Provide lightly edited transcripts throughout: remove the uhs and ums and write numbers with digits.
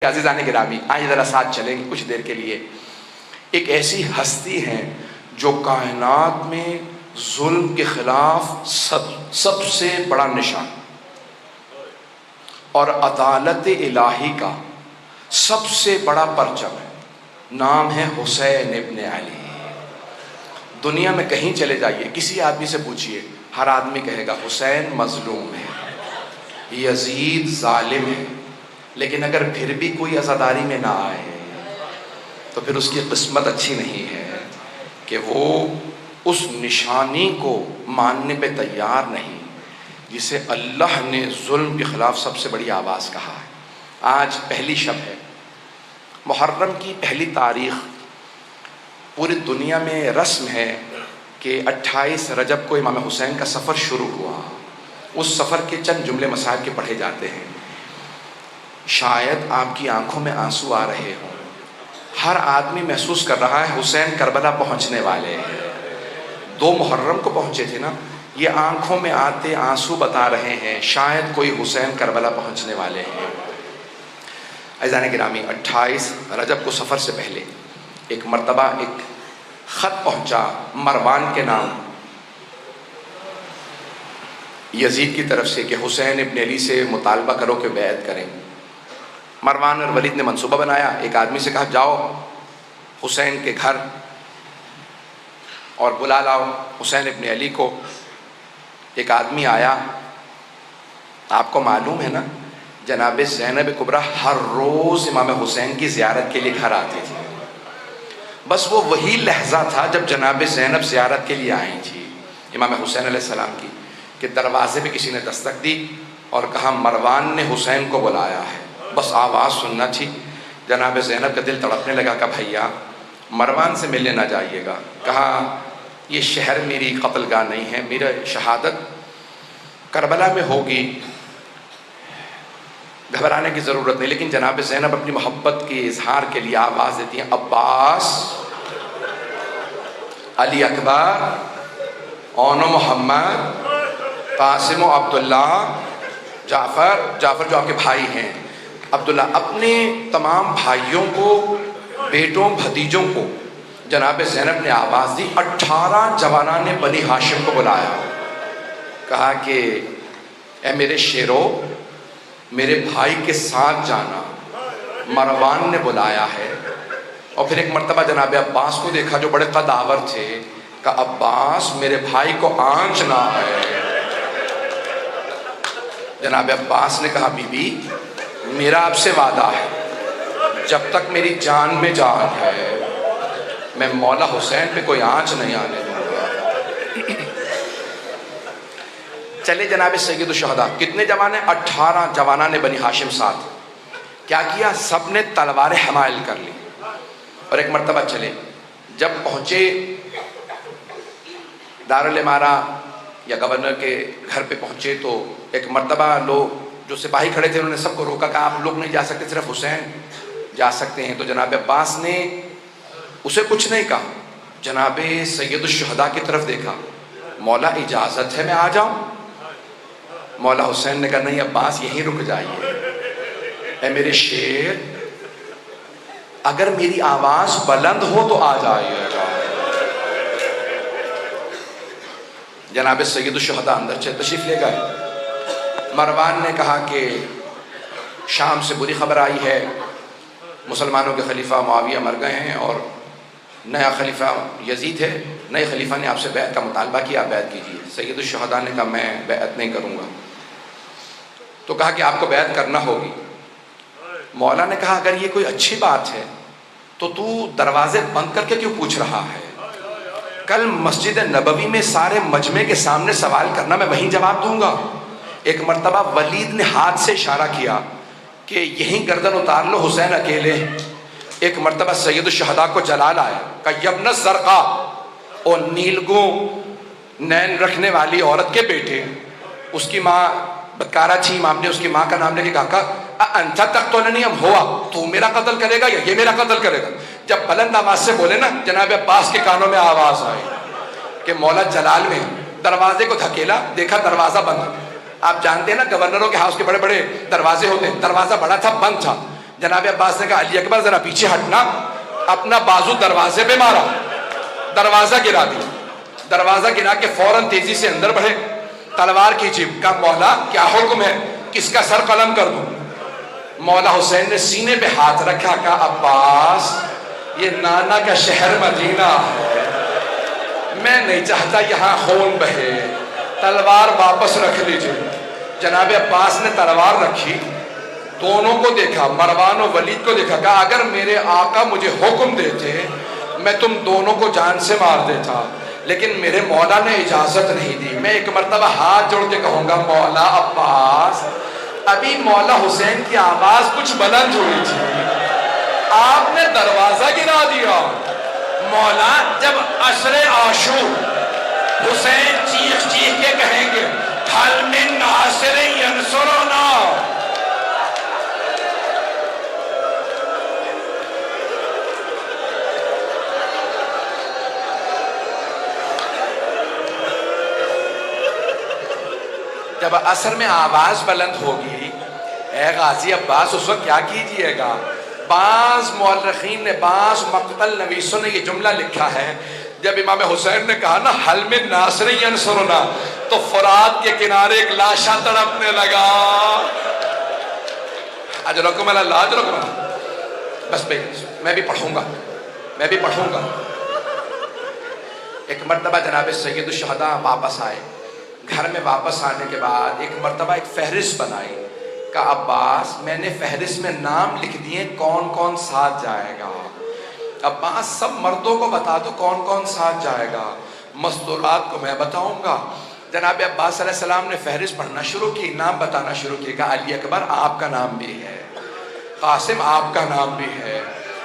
عزیزان گرامی، آئیں ذرا ساتھ چلیں گے کچھ دیر کے لیے۔ ایک ایسی ہستی ہے جو کائنات میں ظلم کے خلاف سب سے بڑا نشان اور عدالت الہی کا سب سے بڑا پرچم ہے۔ نام ہے حسین ابن علی۔ دنیا میں کہیں چلے جائیے، کسی آدمی سے پوچھئے، ہر آدمی کہے گا حسین مظلوم ہے، یزید ظالم ہے، لیکن اگر پھر بھی کوئی عزاداری میں نہ آئے تو پھر اس کی قسمت اچھی نہیں ہے کہ وہ اس نشانی کو ماننے پہ تیار نہیں جسے اللہ نے ظلم کے خلاف سب سے بڑی آواز کہا ہے۔ آج پہلی شب ہے، محرم کی پہلی تاریخ۔ پوری دنیا میں رسم ہے کہ 28 رجب کو امام حسین کا سفر شروع ہوا۔ اس سفر کے چند جملے مسائل کے پڑھے جاتے ہیں۔ شاید آپ کی آنکھوں میں آنسو آ رہے ہوں، ہر آدمی محسوس کر رہا ہے حسین کربلا پہنچنے والے ہیں۔ 2 محرم کو پہنچے تھے نا، یہ آنکھوں میں آتے آنسو بتا رہے ہیں شاید کوئی حسین کربلا پہنچنے والے ہیں۔ عزیزان گرامی، 28 رجب کو سفر سے پہلے ایک مرتبہ ایک خط پہنچا مروان کے نام یزید کی طرف سے کہ حسین ابن علی سے مطالبہ کرو کہ بیعت کریں۔ مروان اور ولید نے منصوبہ بنایا، ایک آدمی سے کہا جاؤ حسین کے گھر اور بلا لاؤ حسین ابن علی کو۔ ایک آدمی آیا، آپ کو معلوم ہے نا جناب زینب کبریٰ ہر روز امام حسین کی زیارت کے لیے گھر آتی تھی۔ بس وہ وہی لحظہ تھا جب جناب زینب زیارت کے لیے آئی تھی امام حسین علیہ السلام کی، کہ دروازے پہ کسی نے دستک دی اور کہا مروان نے حسین کو بلایا ہے۔ بس آواز سننا تھی، جناب زینب کا دل تڑپنے لگا کہ بھیا مروان سے ملنے نہ جائیے گا۔ کہا یہ شہر میری قتل گاہ نہیں ہے، میرا شہادت کربلا میں ہوگی، گھبرانے کی ضرورت نہیں۔ لیکن جناب زینب اپنی محبت کے اظہار کے لیے آواز دیتی ہیں عباس، علی اکبر، اون محمد، قاسم و عبداللہ، جعفر جو آپ کے بھائی ہیں، عبداللہ، اپنے تمام بھائیوں کو، بیٹوں بھتیجوں کو جناب زینب نے آواز دی۔ 18 جوانان نے بنی ہاشم کو بلایا، کہا کہ اے میرے شیرو، میرے بھائی کے ساتھ جانا، مروان نے بلایا ہے۔ اور پھر ایک مرتبہ جناب عباس کو دیکھا جو بڑے قدآور تھے، کہا عباس میرے بھائی کو آنچنا ہے۔ جناب عباس نے کہا بی بی میرا آپ سے وعدہ ہے، جب تک میری جان میں جان ہے میں مولا حسین پہ کوئی آنچ نہیں آنے دوں گا۔ چلے جناب سید الشہداء، کتنے جوان ہیں؟ 18 جوانان نے بنی ہاشم ساتھ کیا کیا؟ سب نے تلواریں حمائل کر لی اور ایک مرتبہ چلے۔ جب پہنچے دارالامارہ یا گورنر کے گھر پہ پہنچے تو ایک مرتبہ لوگ جو سپاہی کھڑے تھے انہوں نے سب کو روکا کہ آپ لوگ نہیں جا سکتے، صرف حسین جا سکتے ہیں۔ تو جناب عباس نے اسے کچھ نہیں کہا، جناب سید الشہداء کی طرف دیکھا، مولا اجازت ہے میں آ جاؤں؟ مولا حسین نے کہا نہیں عباس یہیں رک جائیے، اے میرے شیر اگر میری آواز بلند ہو تو آ جائیے گا۔ جناب سید الشہداء اندر سے تشریف لے گئے۔ مروان نے کہا کہ شام سے بری خبر آئی ہے، مسلمانوں کے خلیفہ معاویہ مر گئے ہیں اور نیا خلیفہ یزید ہے، نئے خلیفہ نے آپ سے بیعت کا مطالبہ کیا، بیعت کیجیے۔ سید الشہداء نے کہا میں بیعت نہیں کروں گا۔ تو کہا کہ آپ کو بیعت کرنا ہوگی۔ مولا نے کہا اگر یہ کوئی اچھی بات ہے تو دروازے بند کر کے کیوں پوچھ رہا ہے؟ کل مسجد نبوی میں سارے مجمع کے سامنے سوال کرنا، میں وہیں جواب دوں گا۔ ایک مرتبہ ولید نے ہاتھ سے اشارہ کیا کہ یہیں گردن اتار لو حسین اکیلے۔ ایک مرتبہ سید الشہداء کو جلال آیا، کہا یبن الزرقاء، اور نیلگوں نین رکھنے والی عورت کے بیٹے، اس کی ماں بدکارہ تھی، امام نے اس کی ماں کا نام لے کے کہا انت تقتلنی ام ہوا، تو میرا قتل کرے گا یا یہ میرا قتل کرے گا؟ جب بلند آواز سے بولے نا جناب عباس کے کانوں میں آواز آئی کہ مولا جلال میں، دروازے کو دھکیلا، دیکھا دروازہ بند۔ آپ جانتے ہیں نا گورنروں کے ہاؤس کے بڑے بڑے دروازے ہوتے ہیں، دروازہ بڑا تھا بند تھا۔ جناب عباس نے کہا علی اکبر ذرا پیچھے ہٹنا، اپنا بازو دروازے پہ مارا، دروازہ گرا دیا، دروازہ گرا کے فوراً تیزی سے اندر بڑھے، تلوار کھینچی، کہا مولا کیا حکم ہے، کس کا سر قلم کر دوں؟ مولا حسین نے سینے پہ ہاتھ رکھا، کہا عباس یہ نانا کا شہر مدینہ ہے، میں نہیں چاہتا یہاں خون بہے، تلوار واپس رکھ لیجئے۔ جناب عباس نے تلوار رکھی، دونوں کو دیکھا، مروان و ولید کو دیکھا، کہا اگر میرے آقا مجھے حکم دیتے میں تم دونوں کو جان سے مار دیتا، لیکن میرے مولا نے اجازت نہیں دی۔ میں ایک مرتبہ ہاتھ جوڑ کے کہوں گا مولا عباس، ابھی مولا حسین کی آواز کچھ بلند ہوئی تھی، آپ نے دروازہ گرا دیا۔ مولا جب عصر عاشور حسین چیخ چیخ کے کہیں گے حل من ناصر ینصرنا، جب عصر میں آواز بلند ہوگی، اے غازی عباس اس وقت کیا کیجئے گا؟ بعض مورخین نے، بعض مقتل نویسوں نے یہ جملہ لکھا ہے، جب امام حسین نے کہا نا حل من ناصر ینصرنا، تو فرات کے کنارے ایک لاشا تڑپنے لگا، اجرکم اللہ اجرکم اللہ۔ بس بھائی میں بھی پڑھوں گا۔ ایک مرتبہ جناب سید الشہداء واپس آئے، گھر میں واپس آنے کے بعد ایک مرتبہ ایک فہرست بنائی، کہا عباس میں نے فہرست میں نام لکھ دیے کون کون ساتھ جائے گا، عباس سب مردوں کو بتا دو کون کون ساتھ جائے گا، مستورات کو میں بتاؤں گا۔ جناب عباس صلی اللہ علیہ وسلم نے فہرست پڑھنا شروع کی، نام بتانا شروع کی، کہا علی اکبر آپ کا نام بھی ہے، قاسم آپ کا نام بھی ہے،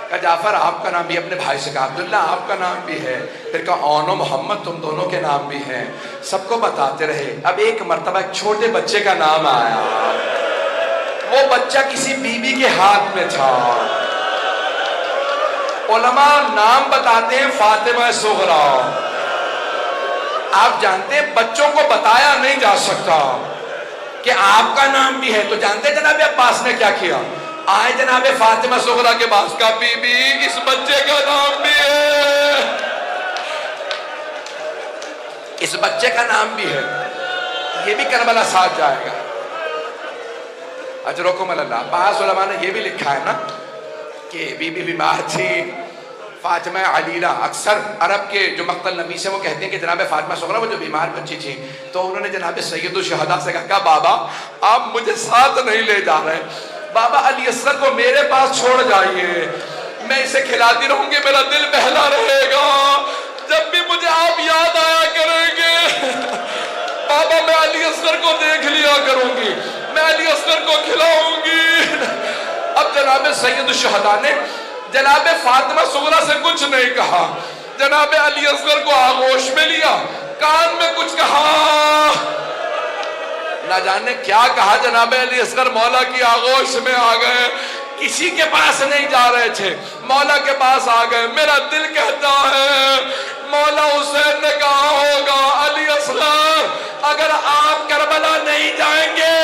کہا جعفر آپ کا نام بھی، اپنے بھائی سے کہا عبداللہ آپ کا نام بھی ہے، پھر کہا اون و محمد تم دونوں کے نام بھی ہیں، سب کو بتاتے رہے۔ اب ایک مرتبہ ایک چھوٹے بچے کا نام آیا، وہ بچہ کسی بی بی کے ہاتھ میں تھا، علماء نام بتاتے ہیں فاطمہ صغریٰ، آپ جانتے ہیں بچوں کو بتایا نہیں جا سکتا کہ آپ کا نام بھی ہے، تو جانتے ہیں جناب عباس نے کیا کیا؟ آئے جناب فاطمہ صغریٰ کے پاس، کہا بی بی اس بچے کا نام بھی ہے، اس بچے کا نام بھی ہے، یہ بھی کربلا ساتھ جائے گا، اجرکم اللہ۔ بعض علماء نے یہ بھی لکھا ہے نا کہ بی بی بیمار تھی فاطمہ علیلہ، اکثر عرب کے جو مقتل نویس ہیں وہ کہتے ہیں کہ جناب فاطمہ صغریٰ وہ جو بیمار بچی تھی، تو انہوں نے جناب سید الشہداء سے کہا بابا آپ مجھے ساتھ نہیں لے جا رہے، بابا علی اصغر کو میرے پاس چھوڑ جائیے، میں اسے کھلاتی رہوں گی، میرا دل بہلا رہے گا، جب بھی مجھے آپ یاد آیا کریں گے بابا میں علی اصغر کو دیکھ لیا کروں گی، میں علی اصغر کو کھلاؤں گی۔ اب جناب سید الشہداء نے جناب فاطمہ صغریٰ سے کچھ نہیں کہا، جناب علی اصغر کو آغوش میں لیا، کان میں کچھ کہا، نہ جانے کیا کہا، جناب علی اصغر مولا کی آغوش میں آ گئے، کسی کے پاس نہیں جا رہے تھے، مولا کے پاس آ گئے۔ میرا دل کہتا ہے مولا حسین نے کہا ہوگا علی اصغر اگر آپ کربلا نہیں جائیں گے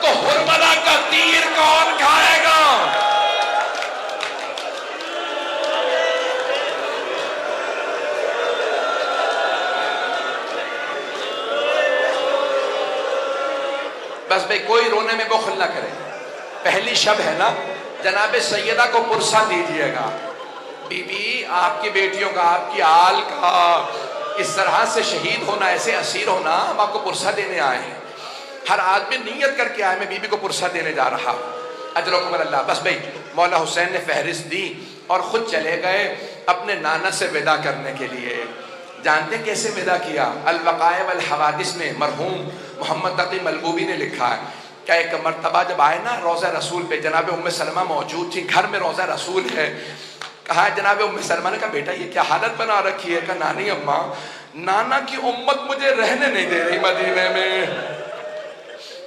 تو حرملہ کا تیر کون کھائے گا؟ بس بھئی کوئی رونے میں بخل نہ کرے، پہلی شب ہے نا، جناب سیدہ کو پرسہ دیجئے گا، بی بی آپ کی بیٹیوں کا، آپ کی آل کا اس طرح سے شہید ہونا، ایسے اسیر ہونا، ہم آپ کو پرسہ دینے آئے ہیں، ہر آدمی نیت کر کے آئے میں بی بی کو پرسہ دینے جا رہا ہوں، اجرکم اللہ۔ بس بھئی مولا حسین نے فہرست دی اور خود چلے گئے اپنے نانا سے ودا کرنے کے لیے۔ جانتے ہیں کیسے ودا کیا؟ الوقائع والحوادث میں مرحوم محمد تقی ملبوبی نے لکھا ہے کہ ایک مرتبہ جب آئے نا روضہ رسول پہ، جناب ام سلمہ موجود تھی، گھر میں روضہ رسول ہے، کہا جناب ام سلمہ نے کہا بیٹا یہ کیا حالت بنا رکھی ہے؟ کہا نانی اماں نانا کی امت مجھے رہنے نہیں دے رہی مدینے میں۔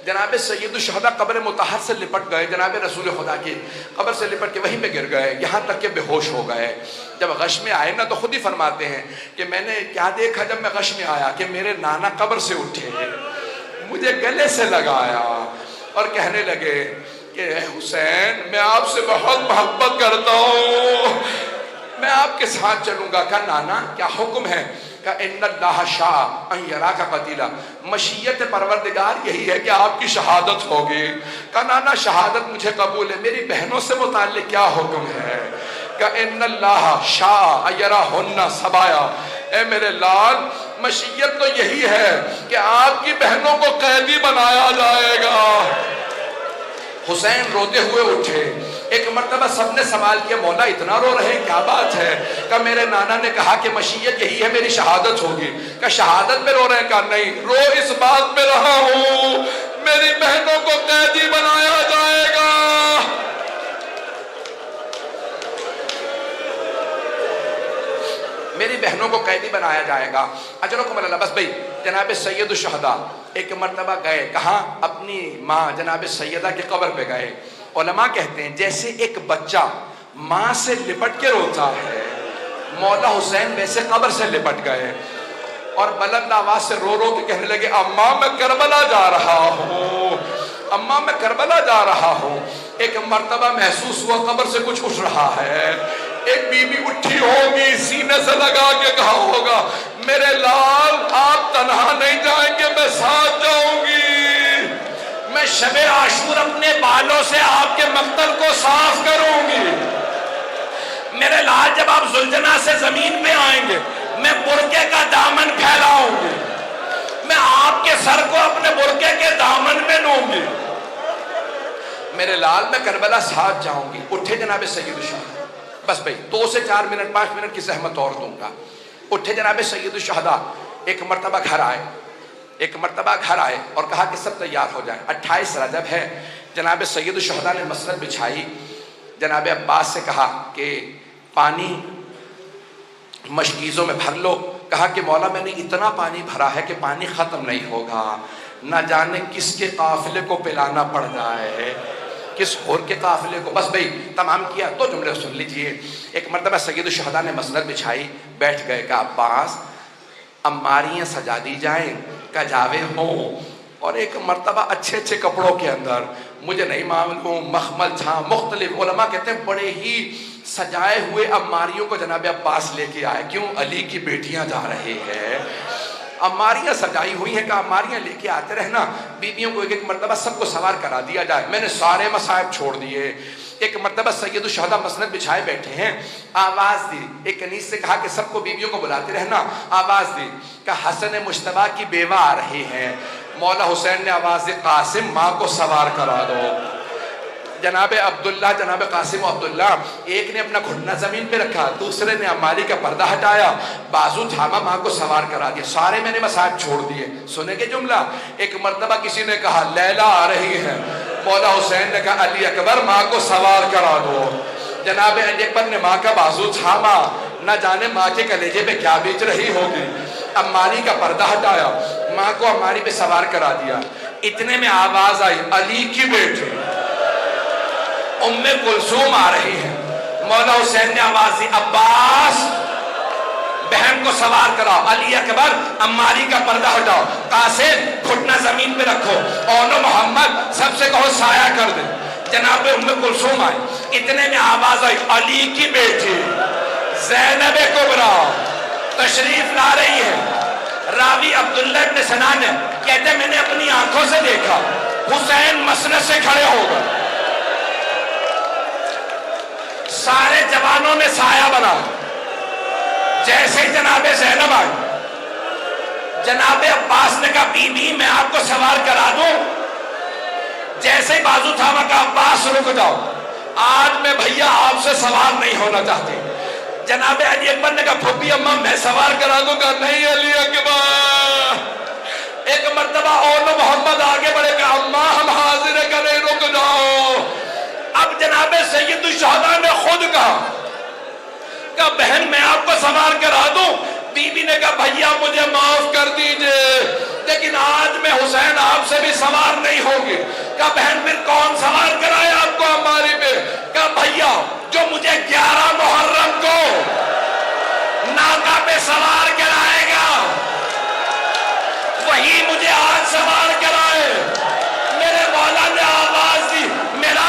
جناب سید الشہداء قبر مطہر سے لپٹ گئے، جناب رسول خدا کی قبر سے لپٹ کے وہیں پہ گر گئے، یہاں تک کہ بے ہوش ہو گئے۔ جب غش میں آئے نا تو خود ہی فرماتے ہیں کہ میں نے کیا دیکھا جب میں غش میں آیا کہ میرے نانا قبر سے اٹھے، مجھے گلے سے لگایا اور کہنے لگے کہ اے حسین میں آپ سے بہت محبت کرتا ہوں، میں آپ کے ساتھ چلوں گا۔ کہا نانا کیا حکم ہے؟ کہا ان اللہ شاء ان یراک قتیلا، مشیت پروردگار یہی ہے کہ آپ کی شہادت ہوگی۔ کہا نانا شہادت مجھے قبول ہے، میری بہنوں سے متعلق کیا حکم ہے؟ کہ ان اللہ شاء یراہن سبایا، اے میرے لال مشیت تو یہی ہے کہ آپ کی بہنوں کو قیدی بنایا جائے گا۔ حسین روتے ہوئے اٹھے۔ ایک مرتبہ سب نے سوال کیا مولا اتنا رو رہے کیا بات ہے؟ کہ میرے نانا نے کہا کہ مشیت یہی ہے میری شہادت ہوگی۔ کہ شہادت میں رو رہے ہیں؟ کہا نہیں، رو اس بات میں رہا ہوں میری بہنوں کو قیدی بنایا جائے گا۔ میری بہنوں کو قیدی بنایا جائے گا۔ اجرکم اللہ۔ بس بھئی جناب سید الشہداء ایک مرتبہ گئے، کہاں؟ اپنی ماں جناب سیدہ کی قبر پہ گئے۔ علماء کہتے ہیں جیسے ایک بچہ ماں سے لپٹ کے روتا ہے، مولا حسین ویسے قبر سے لپٹ گئے اور بلند آواز سے رو رو کے کہنے لگے اماں میں کربلا جا رہا ہوں، اماں میں کربلا جا رہا ہوں۔ ایک مرتبہ محسوس ہوا قبر سے کچھ اٹھ رہا ہے۔ ایک بی بی اٹھی ہوگی، سینے سے لگا کے کہا ہوگا میرے لال آپ تنہا نہیں جائیں گے، میں ساتھ جاؤں گی، میں شب عاشور اپنے بالوں سے آپ کے مقتل کو صاف کروں گی۔ میرے لال جب آپ زلجنا سے زمین پہ آئیں گے میں برقعے کا دامن پھیلاؤں گی، میں آپ کے سر کو اپنے برقعے کے دامن میں لوں گی۔ میرے لال میں کربلا ساتھ جاؤں گی۔ اٹھے جناب سید الشہداء، بس بھئی 2 سے 4 منٹ 5 منٹ کی زحمت اور دوں گا۔ اٹھے جناب سید الشہداء، ایک مرتبہ گھر آئے اور کہا کہ سب تیار ہو جائیں، 28 رجب ہے۔ جناب سید الشہداء نے مسند بچھائی، جناب عباس سے کہا کہ پانی مشکیزوں میں بھر لو۔ کہا کہ مولا میں نے اتنا پانی بھرا ہے کہ پانی ختم نہیں ہوگا، نہ جانے کس کے قافلے کو پلانا پڑ جائے، کس اور کے قافلے کو۔ بس بھئی تمام کیا، 2 جملے سن لیجئے۔ ایک مرتبہ سید الشہداء نے مسند بچھائی، بیٹھ گئے۔ کہا عباس اماریاں سجا دی جائیں، کجاوے ہوں، اور ایک مرتبہ اچھے اچھے کپڑوں کے اندر، مجھے نہیں معلوم مخمل تھا، مختلف علماء کہتے ہیں بڑے ہی سجائے ہوئے اماریوں کو جناب عباس لے کے آئے۔ کیوں؟ علی کی بیٹیاں جا رہے ہیں، اماریاں سجائی ہوئی ہیں۔ کہ اماریاں لے کے آتے رہنا، بیویوں کو ایک ایک مرتبہ سب کو سوار کرا دیا جائے۔ میں نے سارے مصائب چھوڑ دیے۔ ایک مرتبہ سید الشہداء مسند بچھائے بیٹھے ہیں، آواز دی، ایک کنیز سے کہا کہ سب کو بیویوں کو بلاتے رہنا، آواز دی کہ حسن مجتبیٰ کی بیوہ آ رہی ہیں۔ مولا حسین نے آواز دی قاسم ماں کو سوار کرا دو۔ جناب عبداللہ، جناب قاسم و عبداللہ، ایک نے اپنا گھٹنا زمین پہ رکھا، دوسرے نے اماری کا پردہ ہٹایا، بازو تھاما، ماں کو سوار کرا دیا۔ سارے میں نے مصائب چھوڑ دیے۔ سنے گے جملہ؟ ایک مرتبہ کسی نے کہا لیلا آ رہی ہے، مولا حسین نے کہا علی اکبر ماں کو سوار کرا دو۔ جناب علی اکبر نے ماں کا بازو تھاما، نہ جانے ماں کے کلیجے پہ کیا بیچ رہی ہوگی، اماری کا پردہ ہٹایا، ماں کو اماری پہ سوار کرا دیا۔ اتنے میں آواز آئی علی کی بیٹی ام کلثوم آ رہی ہے۔ مولا حسین نے آواز دی عباس بہن کو سوار کراؤ، علی اکبر اماری کا پردہ ہٹاؤ، قاسم گھٹنا زمین پہ رکھو، اونو محمد سب سے کہو سایہ کر دے۔ جناب ام کلثوم آئی، اتنے میں آواز آئی علی کی بیٹی زینب کبریٰ تشریف لا رہی ہے۔ راوی عبداللہ ابن سنان ہے، کہتے ہیں میں نے اپنی آنکھوں سے دیکھا حسین مسند سے کھڑے ہو گئے، سارے جوانوں نے سایہ بنا۔ جیسے ہی جناب زینب آئی، جناب عباس نے کہا بی بی میں آپ کو سوار کرا دوں۔ جیسے ہی بازو تھاما کہا عباس رک جاؤ، آج میں بھیا آپ سے سوار نہیں ہونا چاہتی۔ جناب علی اکبر نے کہا پھوپھی اماں میں سوار کرا دوں گا۔ نہیں علی اکبر۔ ایک مرتبہ اونو محمد آگے بڑھے کہ اماں ہم حاضر کریں، رک جاؤ۔ اب جناب سید الشہداء نے خود کہا کہ بہن میں آپ کو سوار کرا دوں۔ بی بی نے کہا بھیا مجھے معاف کر دیجئے، لیکن آج میں حسین آپ سے بھی سوار نہیں ہوگی۔ کہا بہن پھر کون سوار کرائے آپ کو اماری پہ؟ کہا بھیا جو مجھے 11 محرم کو ناکہ پہ سوار کرائے گا وہی مجھے آج سوار کرائے۔ میرے مولا نے آواز دی میرا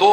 2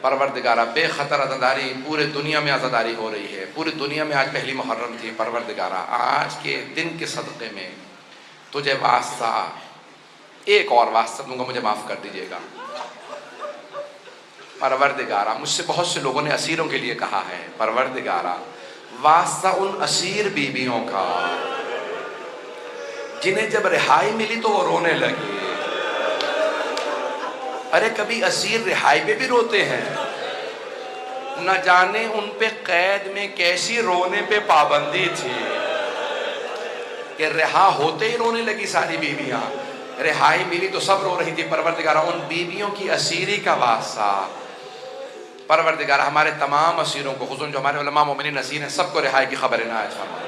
پروردگارہ بے خطر عزاداری پورے دنیا میں عزاداری ہو رہی ہے، پوری دنیا میں آج پہلی محرم تھی، پروردگارہ آج کے دن کے صدقے میں تجھے واسطہ ایک اور واسطہ دوں گا، مجھے معاف کر دیجیے گا۔ پروردگارہ مجھ سے بہت سے لوگوں نے اسیروں کے لیے کہا ہے، پروردگارہ واسطہ ان اسیر بیویوں کا جنہیں جب رہائی ملی تو وہ رونے لگے۔ ارے کبھی اسیر رہائی پہ بھی روتے ہیں، نہ جانے ان پہ قید میں کیسی رونے پہ پابندی تھی کہ رہا ہوتے ہی رونے لگی ساری بیویاں، رہائی ملی تو سب رو رہی تھی۔ پروردگارہ ان بیویوں کی اسیری کا واسطہ پروردگارہ ہمارے تمام اسیروں کو، خصوصاً جو ہمارے علماء مومنین اسیر ہیں، سب کو رہائی کی خبر عنایت فرما۔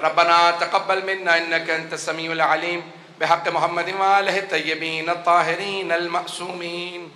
ربنا تقبل منا انك انت السميع العليم بحق محمد وآلہ الطیبین الطاہرین المعصومین۔